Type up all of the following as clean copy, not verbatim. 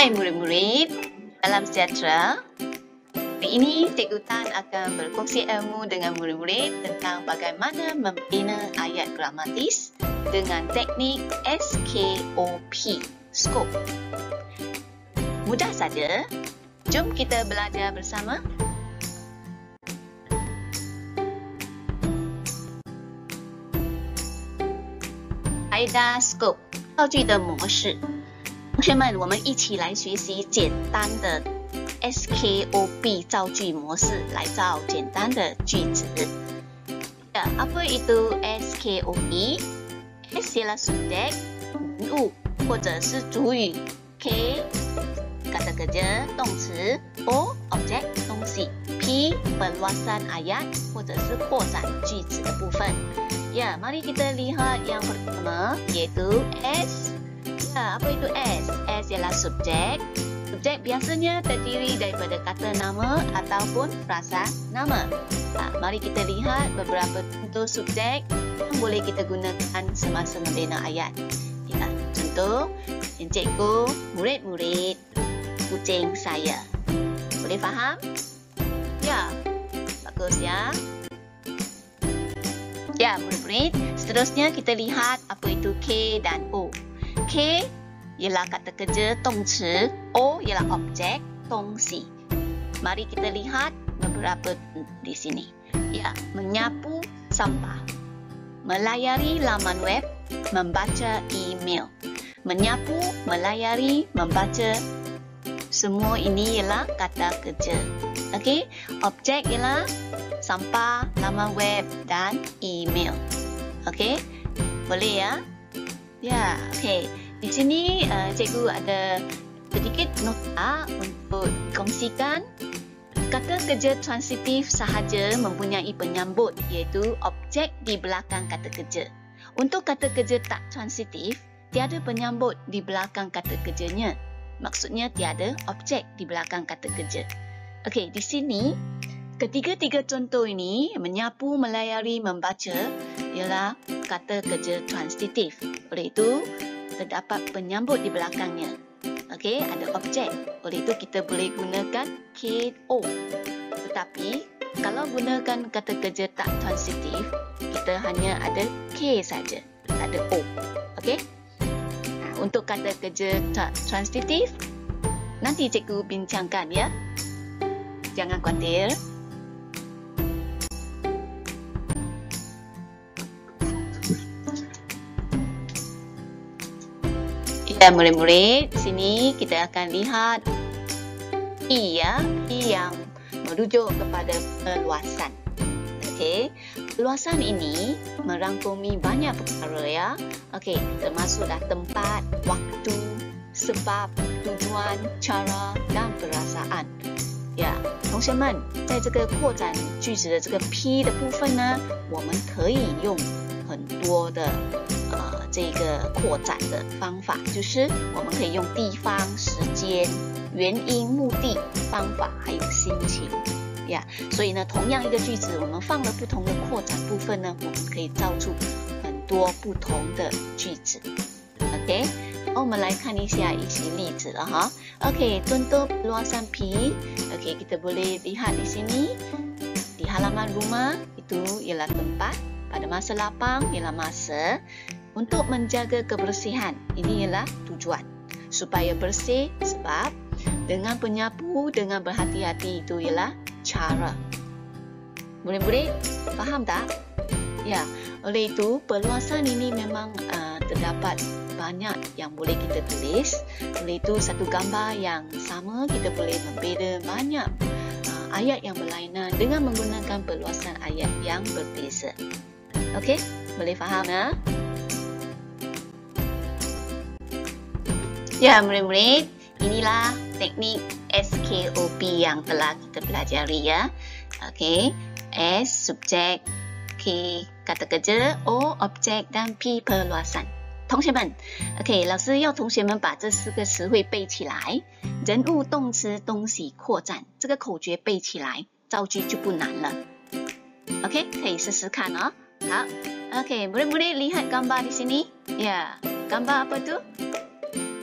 Hai murid-murid, salam sejahtera. Hari ini Cikgu Tan akan berkongsi ilmu dengan murid-murid tentang bagaimana membina ayat gramatis dengan teknik SKOP, Scope. Mudah saja, jom kita belajar bersama. Kaedah Scope 造句的模式。同学们，我们一起来学习简单的 SKOP 造句模式，来造简单的句子。Apa itu SKOP? S ialah subjek, 人物或者是主语 K kata kerja, 动词 O objek 东西 P perluasan ayat 或者是扩展句子的部分。mari kita lihat yang pertama yaitu S. Apa itu S? S ialah subjek. Subjek biasanya terdiri daripada kata nama ataupun frasa nama. Mari kita lihat beberapa contoh subjek yang boleh kita gunakan semasa membina ayat. Contoh, cikgu, murid-murid, kucing saya. Boleh faham? Ya, bagus ya. Ya, murid-murid, seterusnya kita lihat apa itu K dan O. K ialah kata kerja 动词, O ialah objek 东西. Mari kita lihat beberapa di sini. Menyapu sampah, melayari laman web, membaca email. Menyapu, melayari, membaca, semua ini ialah kata kerja. Okey, objek ialah sampah, laman web dan email. Okey, boleh ya? Ya, okey. Di sini cikgu ada sedikit nota untuk kongsikan. Kata kerja transitif sahaja mempunyai penyambut iaitu objek di belakang kata kerja. Untuk kata kerja tak transitif, tiada penyambut di belakang kata kerjanya. Maksudnya tiada objek di belakang kata kerja. Okey, di sini ketiga-tiga contoh ini, menyapu, melayari, membaca, ialah kata kerja transitif. Oleh itu, terdapat penyambut di belakangnya. Okey, ada objek. Oleh itu, kita boleh gunakan KO. Tetapi, kalau gunakan kata kerja tak transitif, kita hanya ada K saja, tak ada O. Okey? Untuk kata kerja tak transitif, nanti cikgu bincangkan ya. Jangan khawatir. Ya, murid-murid, sini kita akan lihat I ya, I yang merujuk kepada perluasan. Okey, perluasan ini merangkumi banyak perkara ya. Okey, termasuklah tempat, waktu, sebab, tujuan, cara dan perasaan.呀，同学们，在这个扩展句子的这个 P 的部分呢，我们可以用很多的这个扩展的方法，就是我们可以用地方、时间、原因、目的、方法还有心情。呀，所以呢，同样一个句子，我们放了不同的扩展部分呢，我们可以造出很多不同的句子。OK。我们来看一下一些例子了哈。Okey, contoh perluasan P. Okey, kita boleh lihat di sini. Di halaman rumah itu ialah tempat. Pada masa lapang ialah masa. Untuk menjaga kebersihan, ini ialah tujuan. Supaya bersih sebab. Dengan penyapu, dengan berhati-hati itu ialah cara. Murid-murid, faham tak? Ya, oleh itu perluasan ini memang terdapat banyak yang boleh kita tulis. Oleh itu satu gambar yang sama kita boleh membeza banyak ayat yang berlainan dengan menggunakan perluasan ayat yang berbeza. Okey, boleh faham ya? Ya, murid-murid, inilah teknik SKOP yang telah kita pelajari ya. Okey, S subjek, K kata kerja, O objek dan P perluasan. 同学们 ，OK， 老师要同学们把这4个词汇背起来，人物、动词、东西、扩展，这个口诀背起来，造句就不难了。OK， 可以试试看哦。好 ，OK， murid-murid lihat gambar di sini. Ya, gambar apa tu?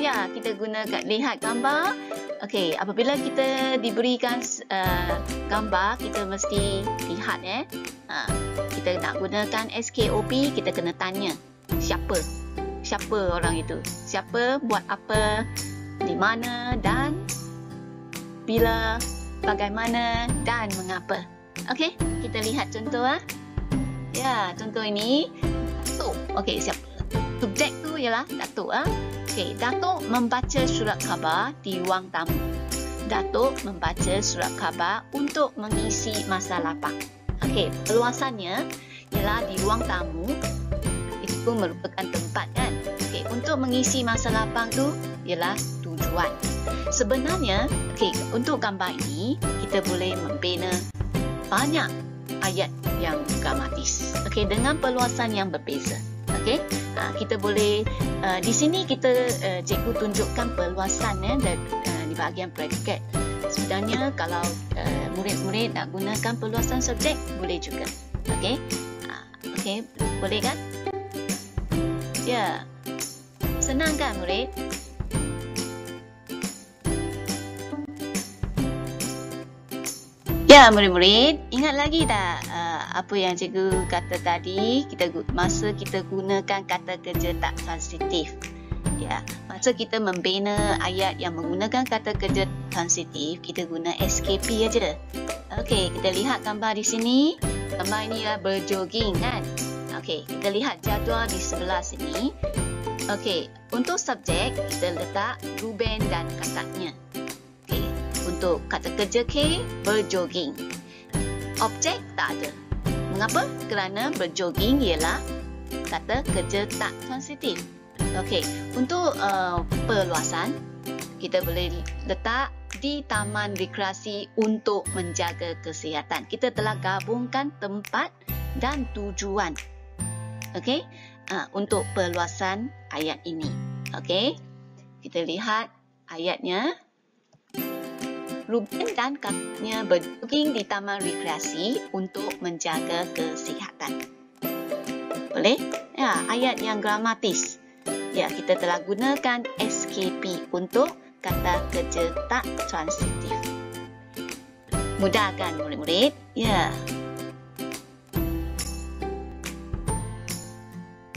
Ya, kita lihat gambar. Okey, apabila kita diberikan gambar, kita mesti lihat kita nak gunakan SKOP, kita kena tanya siapa orang itu, siapa, buat apa, di mana dan bila, bagaimana dan mengapa. Okey, kita lihat contoh Ya, contoh ini Datuk. Okey, siapa? Subjek tu ialah Datuk Okey, Datuk membaca surat khabar di ruang tamu. Datuk membaca surat khabar untuk mengisi masa lapang. Okey, perluasannya ialah di ruang tamu. Itu merupakan tempat kan. Okey, untuk mengisi masa lapang tu ialah tujuan. Sebenarnya, okey, untuk gambar ini kita boleh membina banyak ayat yang gramatis. Okey, dengan perluasan yang berbeza. Okey, kita boleh di sini kita cikgu tunjukkan perluasan dan di bahagian predikat. Sebenarnya kalau murid-murid nak gunakan perluasan subjek boleh juga. Okey, okey, boleh kan? Ya, senang kan murid? Ya, murid-murid, ingat lagi tak apa yang cikgu kata tadi, masa kita gunakan kata kerja tak transitif. Ya, masa kita membina ayat yang menggunakan kata kerja transitif, kita guna SKP aja. Okey, kita lihat gambar di sini. Gambar ini berjogging kan. Okey, kita lihat jadual di sebelah sini. Okey, untuk subjek kita letak Ruben dan kakaknya. Okey, untuk kata kerja K, berjogging. Objek tak ada. Mengapa? Kerana berjogging ialah kata kerja tak transitif. Okey, untuk perluasan, kita boleh letak di taman rekreasi untuk menjaga kesihatan. Kita telah gabungkan tempat dan tujuan. Okey, untuk perluasan ayat ini. Okey, kita lihat ayatnya. Ruben dan kakaknya berjogging di taman rekreasi untuk menjaga kesihatan. Boleh? Ya, ayat yang gramatis. Ya, kita telah gunakan SKP untuk kata kerja tak transitif. Mudah kan murid-murid? Ya.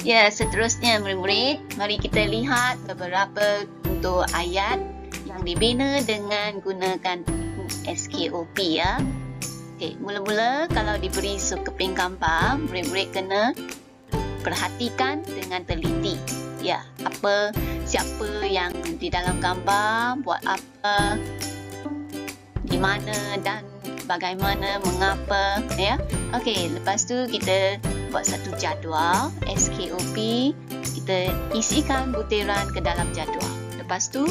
Ya, seterusnya murid-murid, mari kita lihat beberapa untuk ayat yang dibina dengan gunakan SKOP ya. Okey, mula-mula kalau diberi sekeping gambar, murid-murid kena perhatikan dengan teliti. Ya, siapa yang di dalam gambar, buat apa, di mana dan bagaimana, mengapa ya. Okey, lepas tu kita buat satu jadual SKOP, kita isikan butiran ke dalam jadual. Lepas tu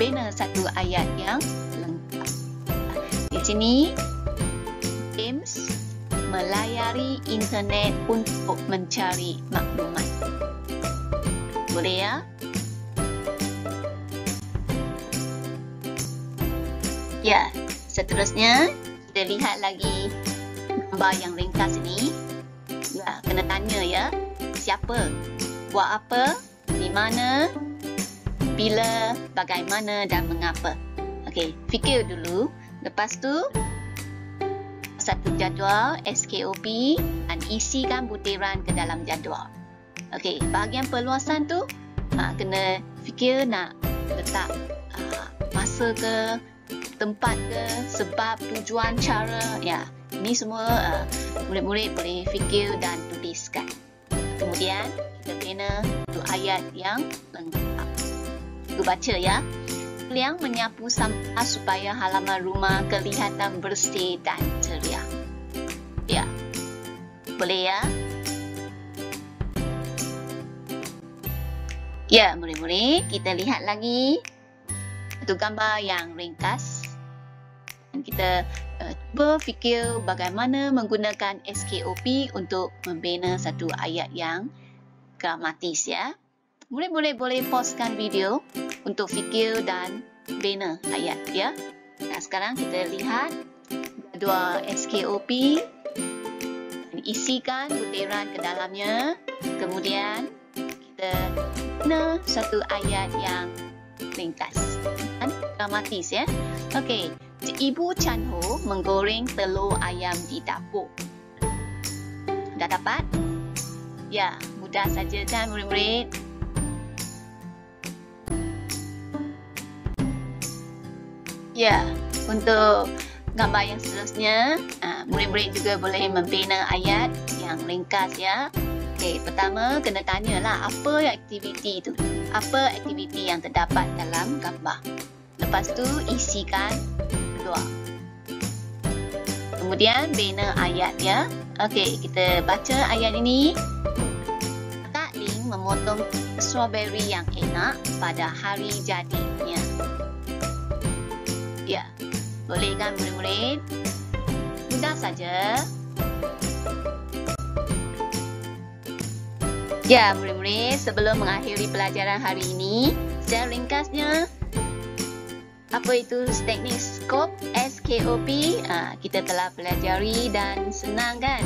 bina satu ayat yang lengkap. Di sini, James melayari internet untuk mencari maklumat. Boleh ya? Ya, seterusnya kita lihat lagi gambar yang ringkas ini. Ya, kena tanya ya. Siapa? Buat apa? Di mana? Bila, bagaimana dan mengapa. Okey, fikir dulu. Lepas tu, satu jadual SKOP dan isikan butiran ke dalam jadual. Okey, bahagian perluasan tu kena fikir nak letak masa ke, tempat ke, sebab, tujuan, cara. Ya, ini semua murid-murid boleh fikir dan tuliskan. Kemudian kita bina untuk ayat yang lengkap. Kita baca ya. Liang menyapu sampah supaya halaman rumah kelihatan bersih dan ceria. Ya, boleh ya? Ya, murid-murid, kita lihat lagi satu gambar yang ringkas. Dan kita cuba fikir bagaimana menggunakan SKOP untuk membina satu ayat yang gramatis ya. Murid-murid boleh pauskan video untuk fikir dan bina ayat ya. Nah, sekarang kita lihat jadual SKOP dan isikan butiran ke dalamnya. Kemudian kita ne satu ayat yang ringkas dan dramatis ya. Okey, Ibu Chan Ho menggoreng telur ayam di dapur. Dah dapat? Ya, mudah saja kan murid-murid? Ya, untuk gambar yang seterusnya, murid-murid juga boleh membina ayat yang ringkas ya. Okey, pertama kena tanyalah apa aktiviti itu. Apa aktiviti yang terdapat dalam gambar. Lepas tu isikan kedua. Kemudian bina ayat ya. Okey, kita baca ayat ini. Kak Ling memotong strawberry yang enak pada hari jadinya. Ya, boleh kan murid-murid? Mudah saja. Ya, murid-murid, sebelum mengakhiri pelajaran hari ini, secara ringkasnya, apa itu teknik skop, SKOP, kita telah pelajari dan senang kan?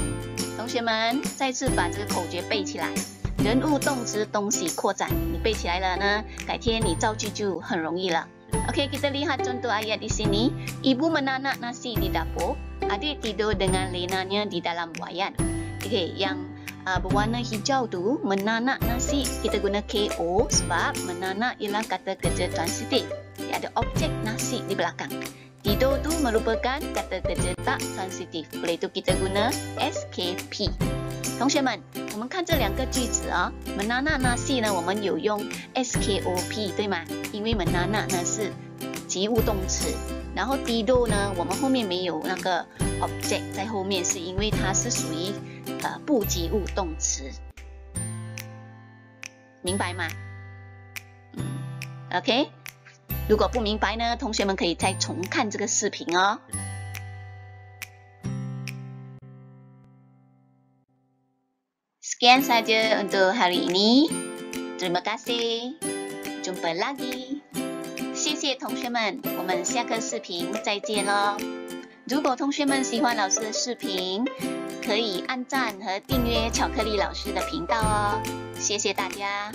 同学们，再次把这个口诀背起来。人物动词东西扩展，你背起来了呢，改天你造句就很容易了。Okey, kita lihat contoh ayat di sini. Ibu menanak nasi di dapur, adik tidur dengan lenanya di dalam buaian. Okey, yang berwarna hijau tu, menanak nasi, kita guna KO sebab menanak ialah kata kerja transitif. Dia ada objek nasi di belakang. Tidur tu merupakan kata kerja tak transitif. Oleh itu kita guna SKP. 同学们，我们看这两个句子啊，menanak nasi 呢，我们有用 SKOP 对吗？因为 menanak 呢是及物动词，然后 tidur 呢，我们后面没有那个 object 在后面，是因为它是属于不及物动词，明白吗？OK， 如果不明白呢，同学们可以再重看这个视频哦。Sekian saja untuk hari ini. Terima kasih. Jumpa lagi. 谢谢同学们，我们下个视频再见咯。如果同学们喜欢老师的视频，可以按赞和订阅巧克力老师的频道哦。谢谢大家。